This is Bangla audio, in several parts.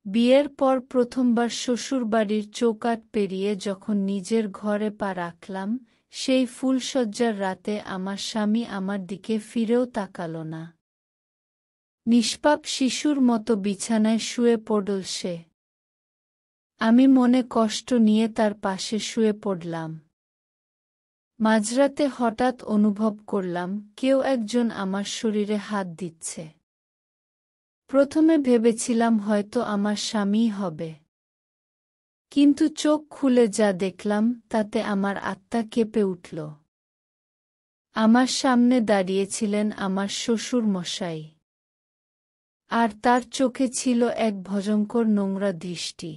বিয়ের পর প্রথমবার শ্বশুরবাড়ির চৌকাঠ পেরিয়ে যখন নিজের ঘরে পা রাখলাম, সেই ফুলশয্যার রাতে আমার স্বামী আমার দিকে ফিরেও তাকাল না। নিষ্পাপ শিশুর মতো বিছানায় শুয়ে পড়ল সে। আমি মনে কষ্ট নিয়ে তার পাশে শুয়ে পড়লাম। মাঝরাতে হঠাৎ অনুভব করলাম কেউ একজন আমার শরীরে হাত দিচ্ছে। প্রথমে ভেবেছিলাম হয়তো আমার স্বামীই হবে, কিন্তু চোখ খুলে যা দেখলাম তাতে আমার আত্মা কেঁপে উঠল। আমার সামনে দাঁড়িয়েছিলেন আমার শ্বশুর মশাই, আর তার চোখে ছিল এক ভয়ঙ্কর নোংরা দৃষ্টি।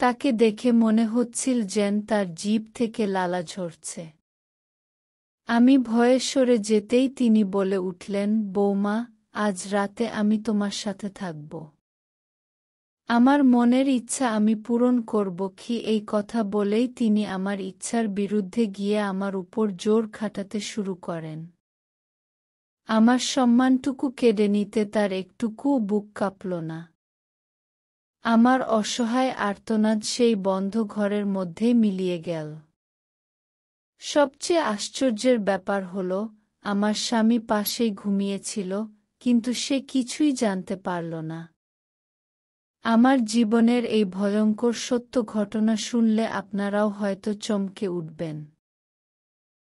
তাকে দেখে মনে হচ্ছিল যেন তার জিভ থেকে লালা ঝরছে। আমি ভয়ে সরে যেতেই তিনি বলে উঠলেন, বৌমা, আজ রাতে আমি তোমার সাথে থাকব। আমার মনের ইচ্ছা আমি পূরণ করব কি এই কথা বলেই তিনি আমার ইচ্ছার বিরুদ্ধে গিয়ে আমার উপর জোর খাটাতে শুরু করেন। আমার সম্মানটুকু কেড়ে নিতে তার একটুকুও বুক কাঁপল না। আমার অসহায় আর্তনাদ সেই বন্ধ ঘরের মধ্যেই মিলিয়ে গেল। সবচেয়ে আশ্চর্যের ব্যাপার হল, আমার স্বামী পাশেই ঘুমিয়েছিল, কিন্তু সে কিছুই জানতে পারল না। আমার জীবনের এই ভয়ঙ্কর সত্য ঘটনা শুনলে আপনারাও হয়তো চমকে উঠবেন।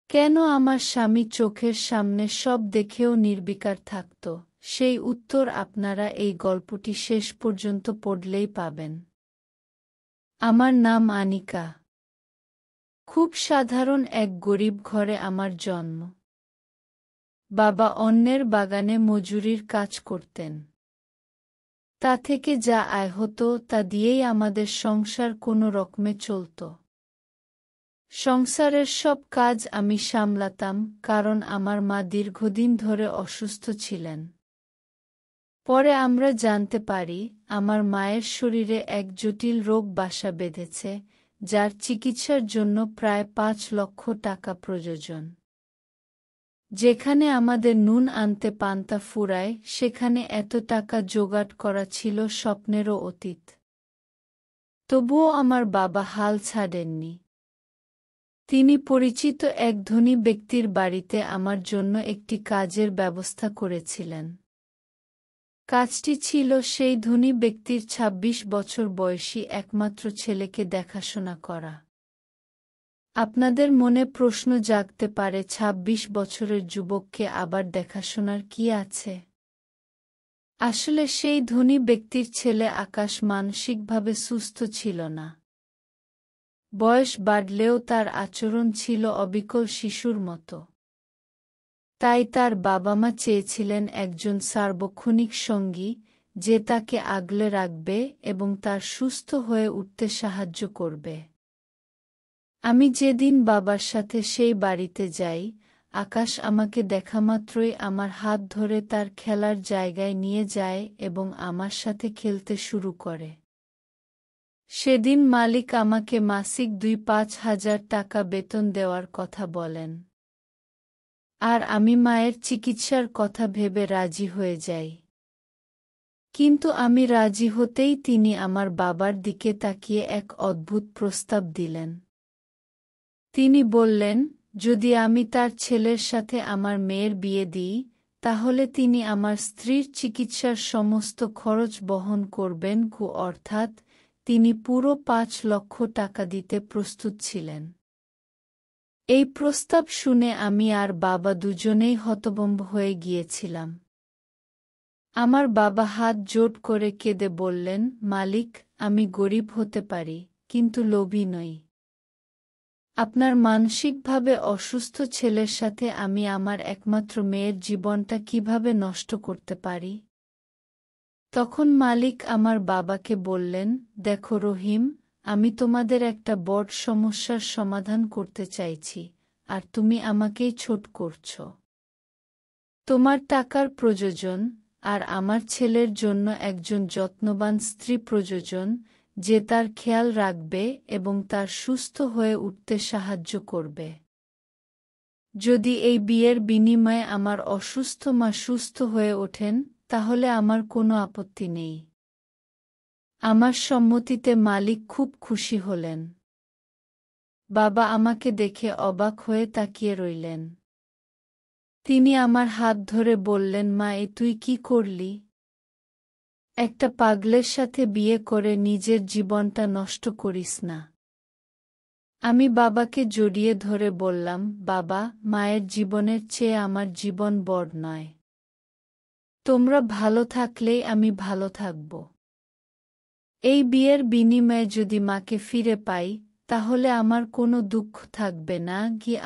কেন আমার স্বামী চোখের সামনে সব দেখেও নির্বিকার থাকত, সেই উত্তর আপনারা এই গল্পটি শেষ পর্যন্ত পড়লেই পাবেন। আমার নাম আনিকা। খুব সাধারণ এক গরিব ঘরে আমার জন্ম। বাবা অন্যের বাগানে মজুরির কাজ করতেন। তা থেকে যা আয় হতো তা দিয়েই আমাদের সংসার কোনো রকমে চলত। সংসারের সব কাজ আমি সামলাতাম, কারণ আমার মা দীর্ঘদিন ধরে অসুস্থ ছিলেন। পরে আমরা জানতে পারি, আমার মায়ের শরীরে এক জটিল রোগ বাসা বেঁধেছে, যার চিকিৎসার জন্য প্রায় ৫ লক্ষ টাকা প্রয়োজন। যেখানে আমাদের নুন আনতে পান্তা ফুরায়, সেখানে এত টাকা জোগাড় করা ছিল স্বপ্নেরও অতীত। তবুও আমার বাবা হাল ছাড়েননি। তিনি পরিচিত এক ধনী ব্যক্তির বাড়িতে আমার জন্য একটি কাজের ব্যবস্থা করেছিলেন। কাজটি ছিল সেই ধনী ব্যক্তির ২৬ বছর বয়সী একমাত্র ছেলেকে দেখাশোনা করা। আপনাদের মনে প্রশ্ন জাগতে পারে, ২৬ বছরের যুবককে আবার দেখাশোনার কি আছে? আসলে সেই ধনী ব্যক্তির ছেলে আকাশ মানসিকভাবে সুস্থ ছিল না। বয়স বাড়লেও তার আচরণ ছিল অবিকল শিশুর মতো। তাই তার বাবা-মা চেয়েছিলেন একজন সার্বক্ষণিক সঙ্গী, যে তাকে আগলে রাখবে এবং তার সুস্থ হয়ে উঠতে সাহায্য করবে। আমি যেদিন বাবার সাথে সেই বাড়িতে যাই, আকাশ আমাকে দেখামাত্রই আমার হাত ধরে তার খেলার জায়গায় নিয়ে যায় এবং আমার সাথে খেলতে শুরু করে। সেদিন মালিক আমাকে মাসিক ২-৫ হাজার টাকা বেতন দেওয়ার কথা বলেন। আর আমি মায়ের চিকিৎসার কথা ভেবে রাজি হয়ে যাই। কিন্তু আমি রাজি হতেই তিনি আমার বাবার দিকে তাকিয়ে এক অদ্ভুত প্রস্তাব দিলেন। তিনি বললেন, যদি আমি তার ছেলের সাথে আমার মেয়ের বিয়ে দিই, তাহলে তিনি আমার স্ত্রীর চিকিৎসার সমস্ত খরচ বহন করবেন, অর্থাৎ তিনি পুরো ৫ লক্ষ টাকা দিতে প্রস্তুত ছিলেন। এই প্রস্তাব শুনে আমি আর বাবা দুজনেই হতভম্ব হয়ে গিয়েছিলাম। আমার বাবা হাত জোড় করে কেঁদে বললেন, মালিক, আমি গরিব হতে পারি, কিন্তু লোভী নই। আপনার মানসিকভাবে অসুস্থ ছেলের সাথে আমি আমার একমাত্র মেয়ের জীবনটা কিভাবে নষ্ট করতে পারি? তখন মালিক আমার বাবাকে বললেন, দেখো রহিম, আমি তোমাদের একটা বড় সমস্যার সমাধান করতে চাইছি, আর তুমি আমাকেই ছোট করছ। তোমার টাকার প্রয়োজন, আর আমার ছেলের জন্য একজন যত্নবান স্ত্রী প্রয়োজন, যে তার খেয়াল রাখবে এবং তার সুস্থ হয়ে উঠতে সাহায্য করবে। যদি এই বিয়ের বিনিময়ে আমার অসুস্থ মা সুস্থ হয়ে ওঠেন, তাহলে আমার কোনো আপত্তি নেই। আমার সম্মতিতে মালিক খুব খুশি হলেন। বাবা আমাকে দেখে অবাক হয়ে তাকিয়ে রইলেন। তিনি আমার হাত ধরে বললেন, মা, তুই কি করলি? একটা পাগলের সাথে বিয়ে করে নিজের জীবনটা নষ্ট করিস না। আমি বাবাকে জড়িয়ে ধরে বললাম, বাবা, মায়ের জীবনের চেয়ে আমার জীবন বড় নয়। তোমরা ভালো থাকলেই আমি ভালো থাকব। এই বিয়ের বিনিময়ে যদি মাকে ফিরে পাই, তাহলে আমার কোনো দুঃখ থাকবে না।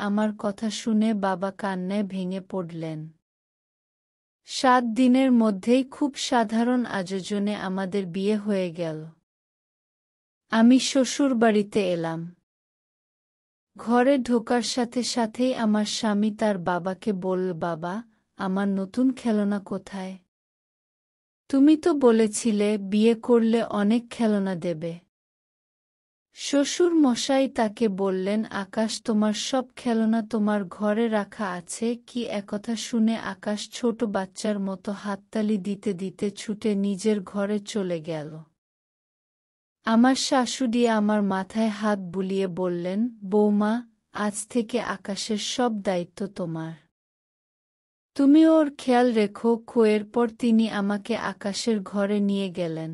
আমার কথা শুনে বাবা কান্নায় ভেঙে পড়লেন। 7 দিনের মধ্যেই খুব সাধারণ আয়োজনে আমাদের বিয়ে হয়ে গেল। আমি শ্বশুরবাড়িতে এলাম। ঘরে ঢোকার সাথে সাথেই আমার স্বামী তার বাবাকে বলল, বাবা, আমার নতুন খেলনা কোথায়? তুমি তো বলেছিলে বিয়ে করলে অনেক খেলনা দেবে। শ্বশুর মশাই তাকে বললেন, আকাশ, তোমার সব খেলনা তোমার ঘরে রাখা আছে। একথা শুনে আকাশ ছোট বাচ্চার মতো হাততালি দিতে দিতে ছুটে নিজের ঘরে চলে গেল। আমার শাশুড়ি আমার মাথায় হাত বুলিয়ে বললেন, বৌমা, আজ থেকে আকাশের সব দায়িত্ব তোমার। তুমি ওর খেয়াল রেখো। এরপর তিনি আমাকে আকাশের ঘরে নিয়ে গেলেন।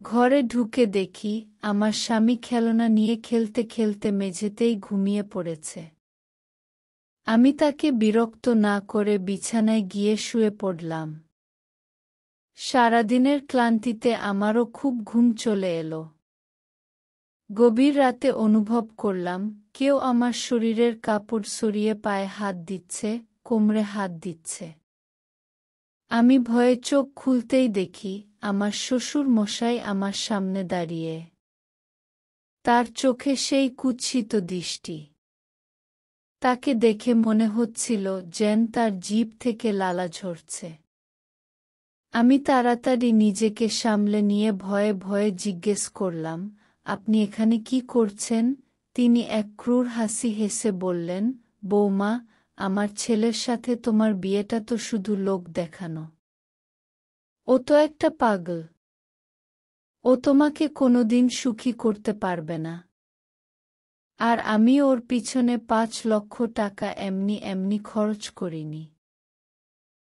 ঘরে ঢুকে দেখি আমার স্বামী খেলনা নিয়ে খেলতে খেলতে মেঝেতেই ঘুমিয়ে পড়েছে। আমি তাকে বিরক্ত না করে বিছানায় গিয়ে শুয়ে পড়লাম। সারাদিনের ক্লান্তিতে আমারও খুব ঘুম চলে এলো। গভীর রাতে অনুভব করলাম কেউ আমার শরীরের কাপড় সরিয়ে পায়ে হাত দিচ্ছে, কোমরে হাত দিচ্ছে। আমি ভয়ে চোখ খুলতেই দেখি আমার শ্বশুর মশাই আমার সামনে দাঁড়িয়ে। তার চোখে সেই কুৎসিত দৃষ্টি। তাকে দেখে মনে হচ্ছিল যেন তার জিভ থেকে লালা ঝরছে। আমি তাড়াতাড়ি নিজেকে সামলে নিয়ে ভয়ে ভয়ে জিজ্ঞেস করলাম, আপনি এখানে কি করছেন? তিনি এক ক্রূর হাসি হেসে বললেন, বৌমা, আমার ছেলের সাথে তোমার বিয়েটা তো শুধু লোক দেখানো। ও তো একটা পাগল। ও তোমাকে কোনোদিন সুখী করতে পারবে না। আর আমি ওর পিছনে 5 লক্ষ টাকা এমনি এমনি খরচ করিনি।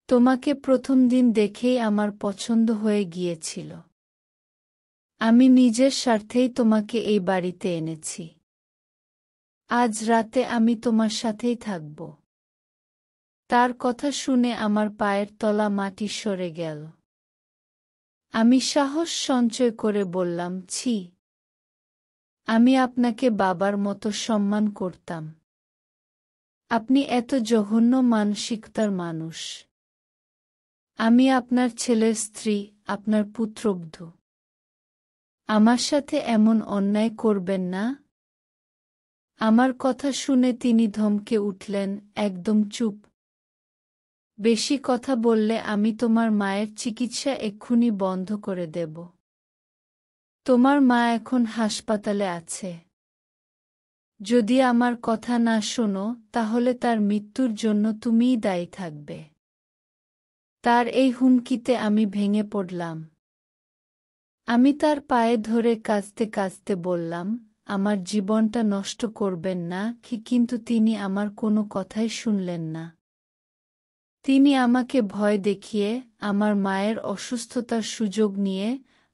তোমাকে প্রথম দিন দেখেই আমার পছন্দ হয়ে গিয়েছিল। আমি নিজের স্বার্থেই তোমাকে এই বাড়িতে এনেছি। আজ রাতে আমি তোমার সাথেই থাকব। তার কথা শুনে আমার পায়ের তলা মাটি সরে গেল। আমি সাহস সঞ্চয় করে বললাম, ছি, আমি আপনাকে বাবার মতো সম্মান করতাম। আপনি এত জঘন্য মানসিকতার মানুষ। আমি আপনার ছেলের স্ত্রী, আপনার পুত্রবধূ। আমার সাথে এমন অন্যায় করবেন না। আমার কথা শুনে তিনি ধমকে উঠলেন, একদম চুপ। বেশি কথা বললে আমি তোমার মায়ের চিকিৎসা এক্ষুনি বন্ধ করে দেব। তোমার মা এখন হাসপাতালে আছে। যদি আমার কথা না শোনো, তাহলে তার মৃত্যুর জন্য তুমিই দায়ী থাকবে। তার এই হুমকিতে আমি ভেঙে পড়লাম। আমি তার পায়ে ধরে কাঁদতে কাঁদতে বললাম, আমার জীবনটা নষ্ট করবেন না। কিন্তু তিনি আমার কোনো কথাই শুনলেন না। তিনি আমাকে ভয় দেখিয়ে, আমার মায়ের অসুস্থতার সুযোগ নিয়ে,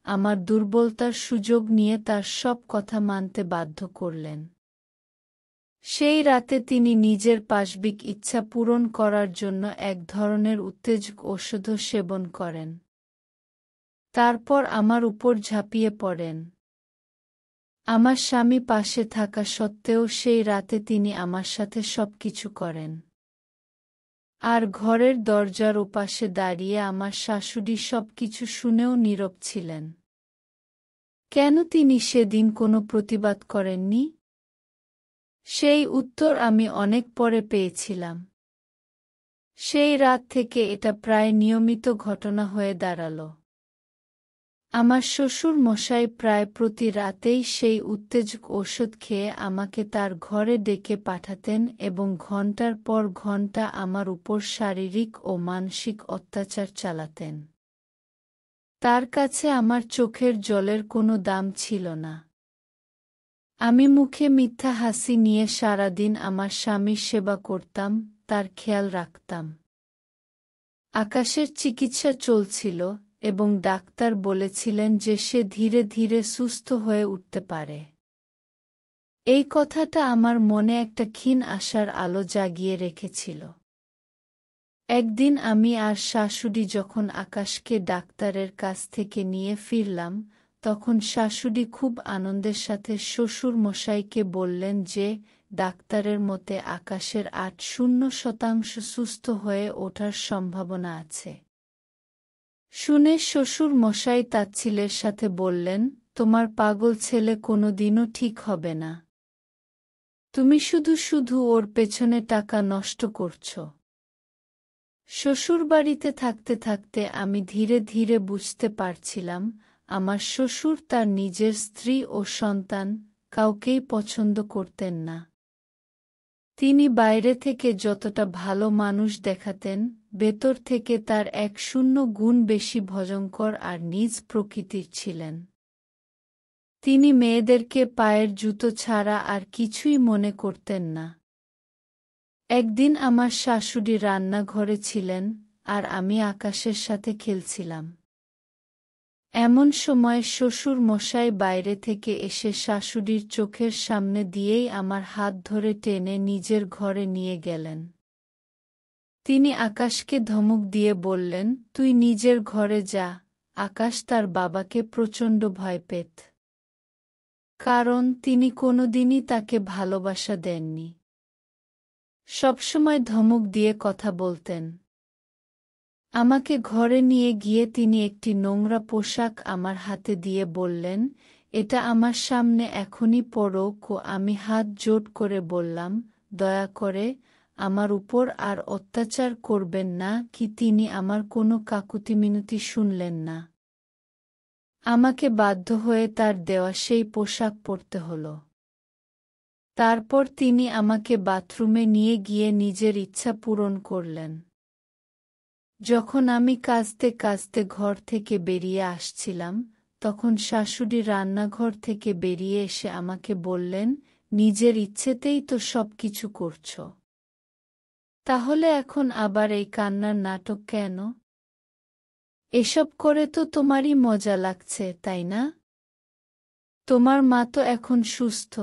আমার দুর্বলতার সুযোগ নিয়ে তার সব কথা মানতে বাধ্য করলেন। সেই রাতে তিনি নিজের পাশবিক ইচ্ছা পূরণ করার জন্য এক ধরনের উত্তেজক ওষুধ সেবন করেন। তারপর আমার উপর ঝাঁপিয়ে পড়েন। আমার স্বামী পাশে থাকা সত্ত্বেও সেই রাতে তিনি আমার সাথে সবকিছু করেন। আর ঘরের দরজার ওপাশে দাঁড়িয়ে আমার শাশুড়ি সবকিছু শুনেও নীরব ছিলেন। কেন তিনি সেদিন কোনো প্রতিবাদ করেননি? সেই উত্তর আমি অনেক পরে পেয়েছিলাম। সেই রাত থেকে এটা প্রায় নিয়মিত ঘটনা হয়ে দাঁড়াল। আমার শ্বশুর মশাই প্রায় প্রতি রাতেই সেই উত্তেজক ওষুধ খেয়ে আমাকে তার ঘরে ডেকে পাঠাতেন এবং ঘণ্টার পর ঘণ্টা আমার উপর শারীরিক ও মানসিক অত্যাচার চালাতেন। তার কাছে আমার চোখের জলের কোনো দাম ছিল না। আমি মুখে মিথ্যা হাসি নিয়ে সারাদিন আমার স্বামীর সেবা করতাম, তার খেয়াল রাখতাম। আকাশের চিকিৎসা চলছিল এবং ডাক্তার বলেছিলেন যে সে ধীরে ধীরে সুস্থ হয়ে উঠতে পারে। এই কথাটা আমার মনে একটা ক্ষীণ আশার আলো জাগিয়ে রেখেছিল। একদিন আমি আর শাশুড়ি যখন আকাশকে ডাক্তারের কাছ থেকে নিয়ে ফিরলাম, তখন শাশুড়ি খুব আনন্দের সাথে শ্বশুর মশাইকে বললেন যে ডাক্তারের মতে আকাশের ৮০% সুস্থ হয়ে ওঠার সম্ভাবনা আছে। শুনে শ্বশুর মশাই তাচ্ছিল্যের সাথে বললেন, তোমার পাগল ছেলে কোনোদিনও ঠিক হবে না। তুমি শুধু শুধু ওর পেছনে টাকা নষ্ট করছ। শ্বশুরবাড়িতে থাকতে থাকতে আমি ধীরে ধীরে বুঝতে পারছিলাম, আমার শ্বশুর তার নিজের স্ত্রী ও সন্তান কাউকেই পছন্দ করতেন না। তিনি বাইরে থেকে যতটা ভালো মানুষ দেখাতেন, ভেতর থেকে তার ১০০ গুণ বেশি ভয়ঙ্কর আর নিজ প্রকৃতির ছিলেন। তিনি মেয়েদেরকে পায়ের জুতো ছাড়া আর কিছুই মনে করতেন না। একদিন আমার শাশুড়ি রান্নাঘরে ছিলেন, আর আমি আকাশের সাথে খেলছিলাম। এমন সময় শ্বশুর মশাই বাইরে থেকে এসে শাশুড়ির চোখের সামনে দিয়েই আমার হাত ধরে টেনে নিজের ঘরে নিয়ে গেলেন। তিনি আকাশকে ধমক দিয়ে বললেন, তুই নিজের ঘরে যা। আকাশ তার বাবাকে প্রচণ্ড ভয় পেত, কারণ তিনি কোনোদিনই তাকে ভালোবাসা দেননি। সবসময় ধমক দিয়ে কথা বলতেন। আমাকে ঘরে নিয়ে গিয়ে তিনি একটি নোংরা পোশাক আমার হাতে দিয়ে বললেন, এটা আমার সামনে এখনই পরো। আমি হাত জোড় করে বললাম, দয়া করে আমার উপর আর অত্যাচার করবেন না। তিনি আমার কোনো কাকুতি-মিনতি শুনলেন না। আমাকে বাধ্য হয়ে তার দেওয়া সেই পোশাক পরতে হলো। তারপর তিনি আমাকে বাথরুমে নিয়ে গিয়ে নিজের ইচ্ছা পূরণ করলেন। যখন আমি কাঁদতে কাঁদতে ঘর থেকে বেরিয়ে আসছিলাম, তখন শাশুড়ি রান্নাঘর থেকে বেরিয়ে এসে আমাকে বললেন, নিজের ইচ্ছেতেই তো সব কিছু করছ, তাহলে এখন আবার এই কান্নার নাটক কেন? এসব করে তো তোমারই মজা লাগছে, তাই না? তোমার মা তো এখন সুস্থ,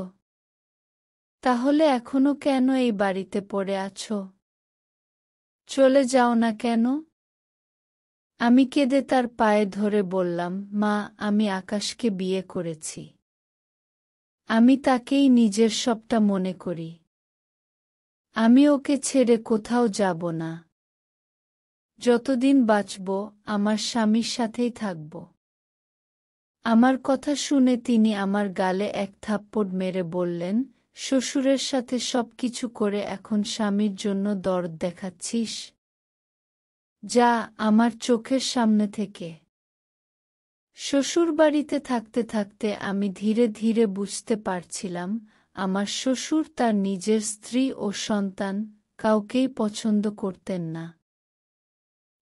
তাহলে এখনো কেন এই বাড়িতে পড়ে আছো? চলে যাও না কেন? আমি কেঁদে তার পায়ে ধরে বললাম, মা, আমি আকাশকে বিয়ে করেছি। আমি তাকেই নিজের সবটা মনে করি। আমি ওকে ছেড়ে কোথাও যাব না। যতদিন বাঁচব আমার স্বামীর সাথেই থাকব। আমার কথা শুনে তিনি আমার গালে এক থাপ্পড় মেরে বললেন, শ্বশুরের সাথে সবকিছু করে এখন স্বামীর জন্য দরদ দেখাচ্ছিস? যা আমার চোখের সামনে থেকে। শ্বশুরবাড়িতে থাকতে থাকতে আমি ধীরে ধীরে বুঝতে পারছিলাম, আমার শ্বশুর তার নিজের স্ত্রী ও সন্তান কাউকেই পছন্দ করতেন না।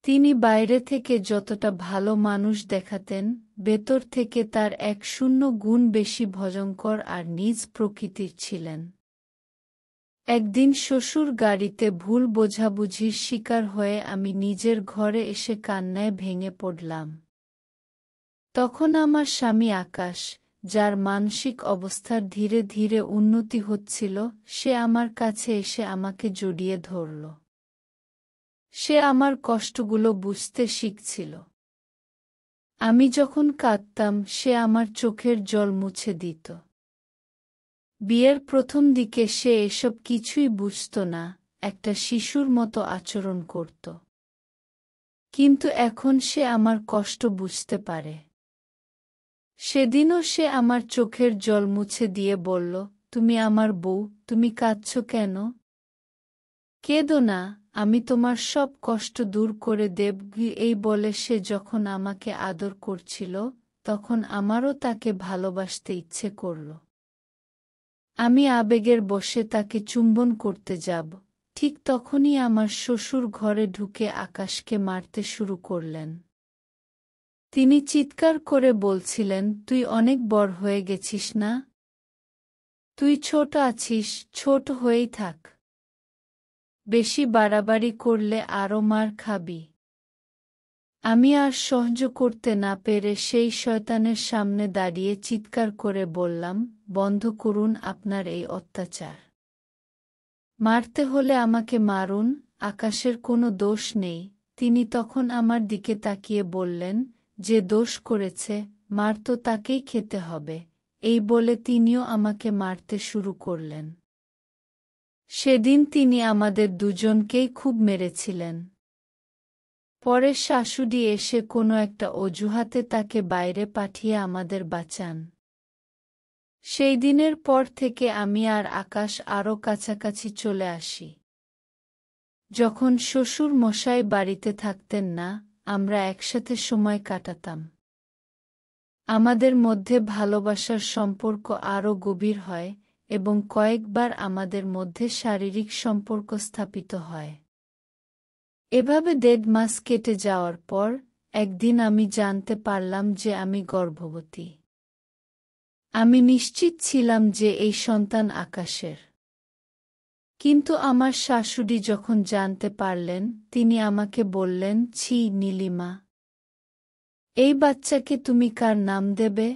তিনি বাইরে থেকে যতটা ভালো মানুষ দেখাতেন, ভেতর থেকে তার ১০০ গুণ বেশি ভয়ঙ্কর আর নিজ প্রকৃতির ছিলেন। একদিন শ্বশুর গাড়িতে ভুল বোঝাবুঝির শিকার হয়ে আমি নিজের ঘরে এসে কান্নায় ভেঙে পড়লাম। তখন আমার স্বামী আকাশ, যার মানসিক অবস্থার ধীরে ধীরে উন্নতি হচ্ছিল, সে আমার কাছে এসে আমাকে জড়িয়ে ধরল। সে আমার কষ্টগুলো বুঝতে শিখছিল। আমি যখন কাঁদতাম সে আমার চোখের জল মুছে দিত। বিয়ের প্রথম দিকে সে এসব কিছুই বুঝত না, একটা শিশুর মতো আচরণ করত। কিন্তু এখন সে আমার কষ্ট বুঝতে পারে। সেদিনও সে আমার চোখের জল মুছে দিয়ে বলল, তুমি আমার বউ, তুমি কাঁদছ কেন? কেঁদো না, আমি তোমার সব কষ্ট দূর করে দেব। এই বলে সে যখন আমাকে আদর করছিল, তখন আমারও তাকে ভালোবাসতে ইচ্ছে করল। আমি আবেগের বশে তাকে চুম্বন করতে যাব, ঠিক তখনই আমার শ্বশুর ঘরে ঢুকে আকাশকে মারতে শুরু করলেন। তিনি চিৎকার করে বলছিলেন, তুই অনেক বড় হয়ে গেছিস না? তুই ছোট আছিস, ছোট হয়েই থাক। বেশি বাড়াবাড়ি করলে আরও মার খাবি। আমি আর সহ্য করতে না পেরে সেই শয়তানের সামনে দাঁড়িয়ে চিৎকার করে বললাম, বন্ধ করুন আপনার এই অত্যাচার। মারতে হলে আমাকে মারুন, আকাশের কোনো দোষ নেই। তিনি তখন আমার দিকে তাকিয়ে বললেন, যে দোষ করেছে, মার তো তাকেই খেতে হবে। এই বলে তিনিও আমাকে মারতে শুরু করলেন। সেদিন তিনি আমাদের দুজনকেই খুব মেরেছিলেন। পরে শাশুড়ি এসে কোনো একটা অজুহাতে তাকে বাইরে পাঠিয়ে আমাদের বাঁচান। সেই দিনের পর থেকে আমি আর আকাশ আরও কাছাকাছি চলে আসি। যখন শ্বশুর মশাই বাড়িতে থাকতেন না, আমরা একসাথে সময় কাটাতাম। আমাদের মধ্যে ভালোবাসার সম্পর্ক আরও গভীর হয় এবং কয়েকবার আমাদের মধ্যে শারীরিক সম্পর্ক স্থাপিত হয়। এভাবে ১.৫ মাস কেটে যাওয়ার পর একদিন আমি জানতে পারলাম যে আমি গর্ভবতী। আমি নিশ্চিত ছিলাম যে এই সন্তান আকাশের। কিন্তু আমার শাশুড়ি যখন জানতে পারলেন, তিনি আমাকে বললেন, ছি নীলিমা, এই বাচ্চাকে তুমি কার নাম দেবে?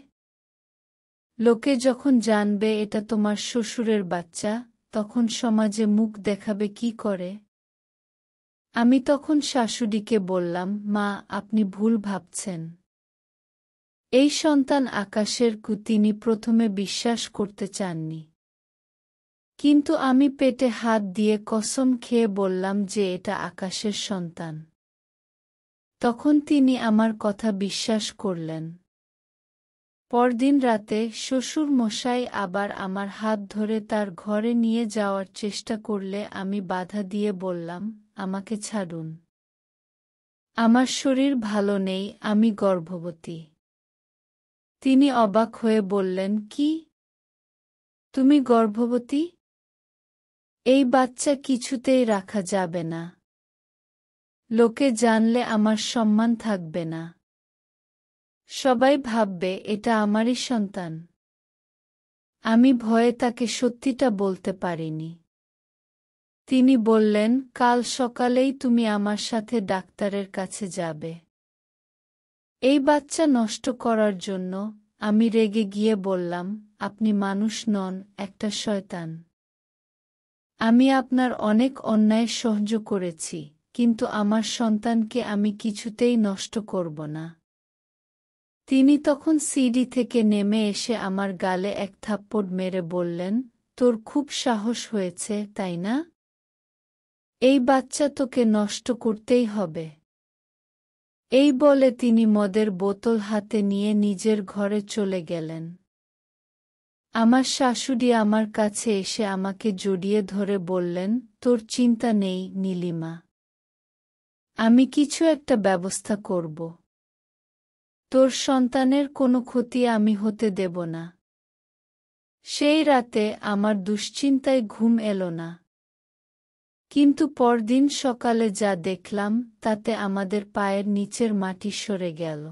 লোকে যখন জানবে এটা তোমার শ্বশুরের বাচ্চা, তখন সমাজে মুখ দেখাবে কি করে? আমি তখন শাশুড়িকে বললাম, মা, আপনি ভুল ভাবছেন। এই সন্তান আকাশের। তিনি প্রথমে বিশ্বাস করতে চাননি। কিন্তু আমি পেটে হাত দিয়ে কসম খেয়ে বললাম যে এটা আকাশের সন্তান। তখন তিনি আমার কথা বিশ্বাস করলেন। পরদিন রাতে শ্বশুর মশাই আবার আমার হাত ধরে তার ঘরে নিয়ে যাওয়ার চেষ্টা করলে আমি বাধা দিয়ে বললাম, আমাকে ছাড়ুন। আমার শরীর ভালো নেই, আমি গর্ভবতী। তিনি অবাক হয়ে বললেন, কি? তুমি গর্ভবতী? এই বাচ্চা কিছুতেই রাখা যাবে না। লোকে জানলে আমার সম্মান থাকবে না। সবাই ভাববে এটা আমারই সন্তান। আমি ভয়ে তাকে সত্যিটা বলতে পারিনি। তিনি বললেন, কাল সকালেই তুমি আমার সাথে ডাক্তারের কাছে যাবে। এই বাচ্চা নষ্ট করার জন্য। আমি রেগে গিয়ে বললাম, আপনি মানুষ নন, একটা শয়তান। আমি আপনার অনেক অন্যায় সহ্য করেছি, কিন্তু আমার সন্তানকে আমি কিছুতেই নষ্ট করব না। তিনি তখন সিঁড়ি থেকে নেমে এসে আমার গালে এক থাপ্পড় মেরে বললেন, তোর খুব সাহস হয়েছে, তাই না? এই বাচ্চা তোকে নষ্ট করতেই হবে। এই বলে তিনি মদের বোতল হাতে নিয়ে নিজের ঘরে চলে গেলেন। আমার শাশুড়ি আমার কাছে এসে আমাকে জড়িয়ে ধরে বললেন, তোর চিন্তা নেই নীলিমা। আমি কিছু একটা ব্যবস্থা করব। তোর সন্তানের কোনো ক্ষতি আমি হতে দেব না। সেই রাতে আমার দুশ্চিন্তায় ঘুম এলো না। কিন্তু পরদিন সকালে যা দেখলাম তাতে আমাদের পায়ের নিচের মাটি সরে গেল।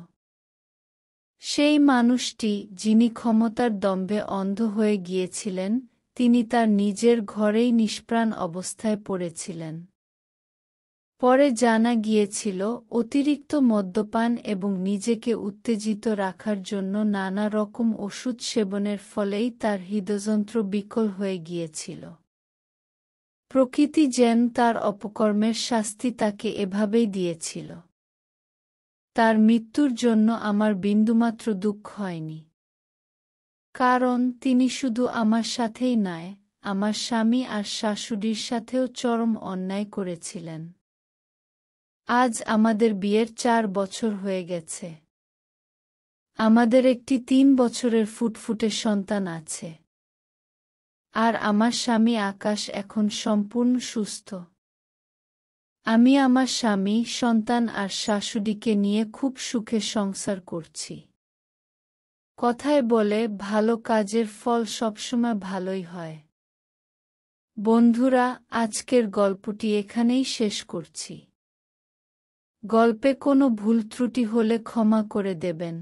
সেই মানুষটি, যিনি ক্ষমতার দম্ভে অন্ধ হয়ে গিয়েছিলেন, তিনি তার নিজের ঘরেই নিষ্প্রাণ অবস্থায় পড়েছিলেন। পরে জানা গিয়েছিল, অতিরিক্ত মদ্যপান এবং নিজেকে উত্তেজিত রাখার জন্য নানা রকম ওষুধ সেবনের ফলেই তার হৃদযন্ত্র বিকল হয়ে গিয়েছিল। প্রকৃতি যেন তার অপকর্মের শাস্তি তাকে এভাবেই দিয়েছিল। তার মৃত্যুর জন্য আমার বিন্দুমাত্র দুঃখ হয়নি। কারণ তিনি শুধু আমার সাথেই নয়, আমার স্বামী আর শাশুড়ির সাথেও চরম অন্যায় করেছিলেন। আজ আমাদের বিয়ের ৪ বছর হয়ে গেছে। আমাদের একটি ৩ বছরের ফুটফুটে সন্তান আছে। আর আমার স্বামী আকাশ এখন সম্পূর্ণ সুস্থ। আমি আমার স্বামী, সন্তান আর শাশুড়িকে নিয়ে খুব সুখে সংসার করছি। কথায় বলে, ভালো কাজের ফল সবসময় ভালোই হয়। বন্ধুরা, আজকের গল্পটি এখানেই শেষ করছি। গল্পে কোনো ভুল ত্রুটি হলে ক্ষমা করে দেবেন।